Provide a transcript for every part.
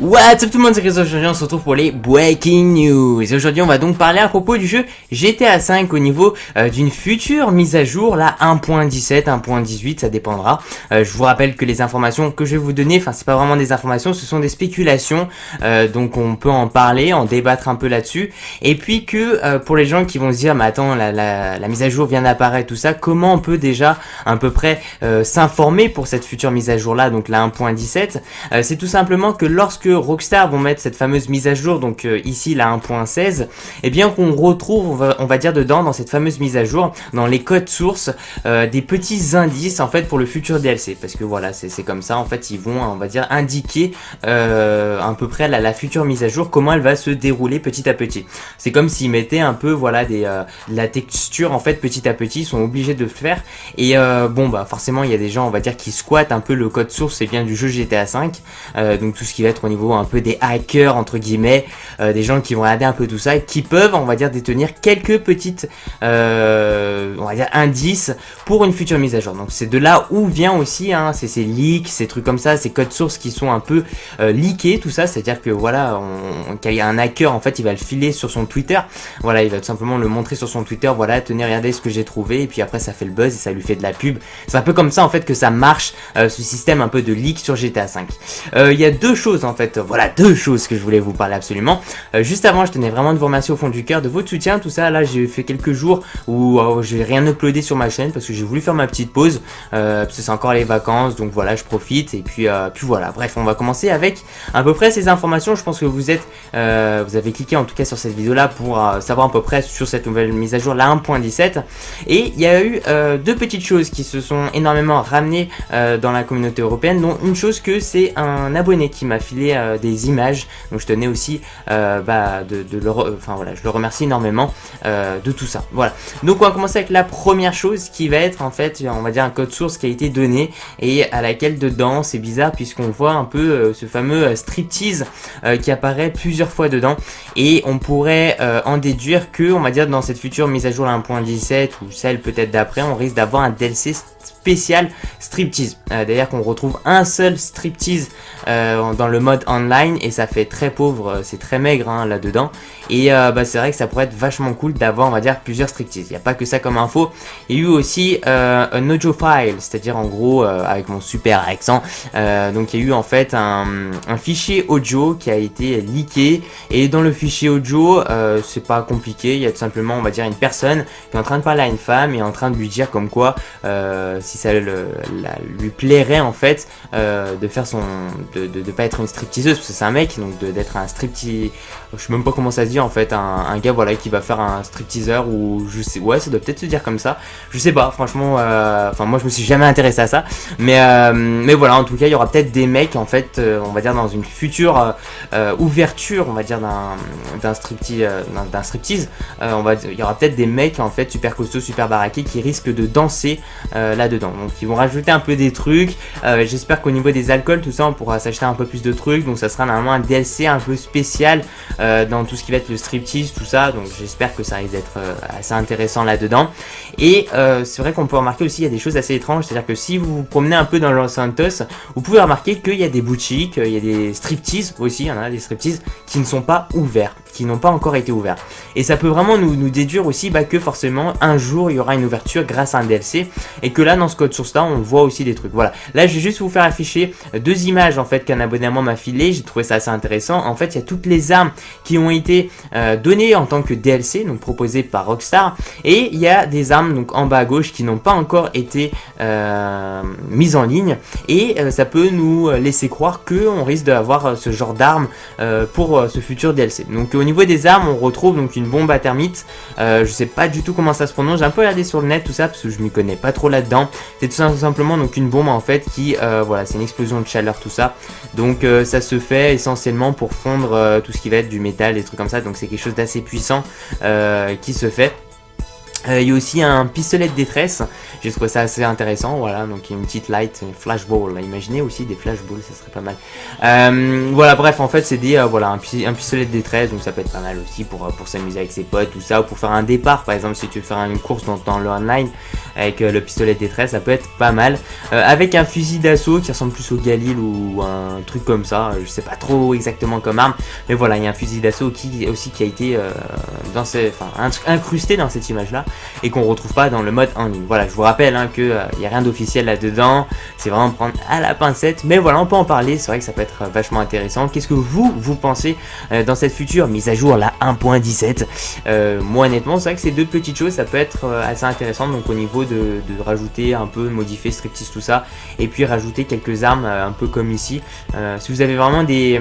What's up tout le monde, c'est Chris. Aujourd'hui on se retrouve pour les Breaking News. Et aujourd'hui on va donc parler à propos du jeu GTA V au niveau d'une future mise à jour, là 1.17, 1.18, ça dépendra. Je vous rappelle que les informations que je vais vous donner, enfin c'est pas vraiment des informations, ce sont des spéculations, donc on peut en parler, en débattre un peu là-dessus. Et puis que pour les gens qui vont se dire, mais attends, la mise à jour vient d'apparaître, tout ça, comment on peut déjà à peu près s'informer pour cette future mise à jour là, donc la 1.17, c'est tout simplement que lorsque Rockstar vont mettre cette fameuse mise à jour, donc ici la 1.16, et bien qu'on retrouve, on va dire dedans, dans cette fameuse mise à jour, dans les codes sources, des petits indices en fait pour le futur DLC, parce que voilà, c'est comme ça, en fait ils vont, on va dire, indiquer à peu près la future mise à jour, comment elle va se dérouler petit à petit. C'est comme s'ils mettaient un peu, voilà, de la texture en fait petit à petit, ils sont obligés de le faire, et bon bah forcément il y a des gens, on va dire, qui squattent un peu le code source, c'est bien du jeu GTA V, donc tout ce qui va être au niveau un peu des hackers entre guillemets, des gens qui vont regarder un peu tout ça et qui peuvent, on va dire, détenir quelques petites on va dire indices pour une future mise à jour. Donc c'est de là où vient aussi ces leaks, ces trucs comme ça, ces codes sources qui sont un peu leakés, tout ça, c'est à dire que voilà, qu'il y a un hacker en fait, il va le filer sur son Twitter, voilà, il va tout simplement le montrer sur son Twitter, voilà, tenez, regardez ce que j'ai trouvé, et puis après ça fait le buzz et ça lui fait de la pub. C'est un peu comme ça en fait que ça marche, ce système un peu de leak sur GTA V. Il y a deux choses en fait, voilà, deux choses que je voulais vous parler absolument. Juste avant, je tenais vraiment de vous remercier au fond du cœur de votre soutien, tout ça. Là, j'ai fait quelques jours où j'ai rien uploadé sur ma chaîne parce que j'ai voulu faire ma petite pause, parce que c'est encore les vacances, donc voilà, je profite. Et puis voilà. Bref, on va commencer avec à peu près ces informations. Je pense que vous avez cliqué en tout cas sur cette vidéo là pour savoir à peu près sur cette nouvelle mise à jour, la 1.17. Et il y a eu deux petites choses qui se sont énormément ramenées dans la communauté européenne, dont une chose que c'est un abonné qui m'a filé des images, donc je tenais aussi voilà, je le remercie énormément de tout ça. Voilà, donc on va commencer avec la première chose qui va être en fait, on va dire, un code source qui a été donné et à laquelle dedans, c'est bizarre puisqu'on voit un peu ce fameux striptease qui apparaît plusieurs fois dedans, et on pourrait en déduire que, on va dire, dans cette future mise à jour 1.17 ou celle peut-être d'après, on risque d'avoir un DLC spécial striptease. D'ailleurs qu'on retrouve un seul striptease dans le mode online et ça fait très pauvre, c'est très maigre là-dedans, et c'est vrai que ça pourrait être vachement cool d'avoir, on va dire, plusieurs striptease. Il n'y a pas que ça comme info, il y a eu aussi un audio file, c'est-à-dire en gros avec mon super accent, donc il y a eu en fait un fichier audio qui a été leaké, et dans le fichier audio c'est pas compliqué, il y a tout simplement, on va dire, une personne qui est en train de parler à une femme et en train de lui dire comme quoi si ça lui plairait en fait de faire de pas être une stripteaseuse, parce que c'est un mec, donc d'être un striptease, je sais même pas comment ça se dit en fait, un gars, voilà, qui va faire un stripteaseur, ou je sais, ouais, ça doit peut-être se dire comme ça, je sais pas franchement, enfin moi je me suis jamais intéressé à ça, mais voilà, en tout cas il y aura peut-être des mecs en fait, on va dire dans une future ouverture, on va dire d'un striptease, il y aura peut-être des mecs en fait super costauds, super baraqués, qui risquent de danser là-dedans. Donc ils vont rajouter un peu des trucs, j'espère qu'au niveau des alcools, tout ça, on pourra s'acheter un peu plus de trucs, donc ça sera normalement un DLC un peu spécial dans tout ce qui va être le striptease, tout ça, donc j'espère que ça risque d'être assez intéressant là-dedans. Et c'est vrai qu'on peut remarquer aussi, il y a des choses assez étranges, c'est-à-dire que si vous vous promenez un peu dans Los Santos, vous pouvez remarquer qu'il y a des boutiques, il y a des striptease aussi, il y en a des striptease qui ne sont pas ouverts, qui n'ont pas encore été ouverts, et ça peut vraiment nous déduire aussi que forcément un jour il y aura une ouverture grâce à un DLC, et que là dans ce code source là on voit aussi des trucs. Voilà, là je vais juste vous faire afficher deux images en fait qu'un abonné à moi m'a filé, j'ai trouvé ça assez intéressant. En fait il y a toutes les armes qui ont été données en tant que DLC, donc proposées par Rockstar, et il y a des armes donc en bas à gauche qui n'ont pas encore été mises en ligne, et ça peut nous laisser croire qu'on risque d'avoir ce genre d'armes pour ce futur DLC. Donc au niveau des armes, on retrouve donc une bombe à thermite, je sais pas du tout comment ça se prononce, j'ai un peu regardé sur le net tout ça parce que je m'y connais pas trop là-dedans. C'est tout simplement donc une bombe en fait qui voilà, c'est une explosion de chaleur, tout ça, donc ça se fait essentiellement pour fondre tout ce qui va être du métal, des trucs comme ça, donc c'est quelque chose d'assez puissant qui se fait. Il y a aussi un pistolet de détresse, j'ai trouvé ça assez intéressant, voilà, donc il y a une petite light, une flashball, imaginez aussi des flashballs, ça serait pas mal. Voilà, bref, en fait c'est des, voilà, un pistolet de détresse, donc ça peut être pas mal aussi pour s'amuser avec ses potes, tout ça, ou pour faire un départ, par exemple si tu veux faire une course dans le online, avec le pistolet de détresse, ça peut être pas mal. Avec un fusil d'assaut qui ressemble plus au Galil ou un truc comme ça, je sais pas trop exactement comme arme, mais voilà, il y a un fusil d'assaut qui a été incrusté dans cette image là et qu'on retrouve pas dans le mode en ligne. Voilà, je vous rappelle que y a rien d'officiel là-dedans, c'est vraiment prendre à la pincette, mais voilà, on peut en parler, c'est vrai que ça peut être vachement intéressant. Qu'est-ce que vous pensez dans cette future mise à jour, la 1.17? Moi honnêtement, c'est vrai que ces deux petites choses, ça peut être assez intéressant, donc au niveau de rajouter un peu, modifier striptease, tout ça, et puis rajouter quelques armes un peu comme ici. Si vous avez vraiment des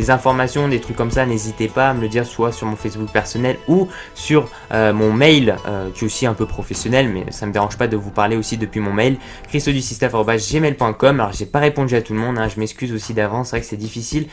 informations, des trucs comme ça, n'hésitez pas à me le dire, soit sur mon Facebook personnel ou sur mon mail, qui est aussi un peu professionnel, mais ça me dérange pas de vous parler aussi depuis mon mail, christodusistaf@gmail.com. Alors j'ai pas répondu à tout le monde, je m'excuse aussi d'avance, c'est vrai que c'est difficile,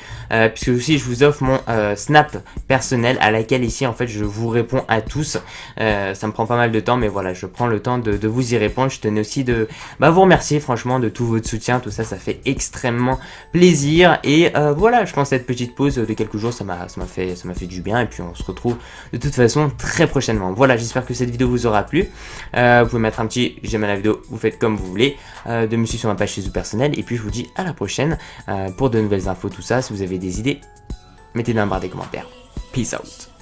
puisque aussi je vous offre mon Snap personnel à laquelle ici en fait je vous réponds à tous. Ça me prend pas mal de temps, mais voilà, je prends le temps de vous y répondre. Je tenais aussi de vous remercier franchement de tout votre soutien, tout ça, ça fait extrêmement plaisir. Et voilà, je pense que cette petite pause de quelques jours, ça m'a fait du bien. Et puis on se retrouve de toute façon très prochainement. Voilà, j'espère que cette vidéo vous aura plu. Vous pouvez mettre un petit j'aime à la vidéo, vous faites comme vous voulez, de me suivre sur ma page Facebook personnelle. Et puis je vous dis à la prochaine pour de nouvelles infos, tout ça. Si vous avez des idées, mettez-les dans la barre des commentaires. Peace out.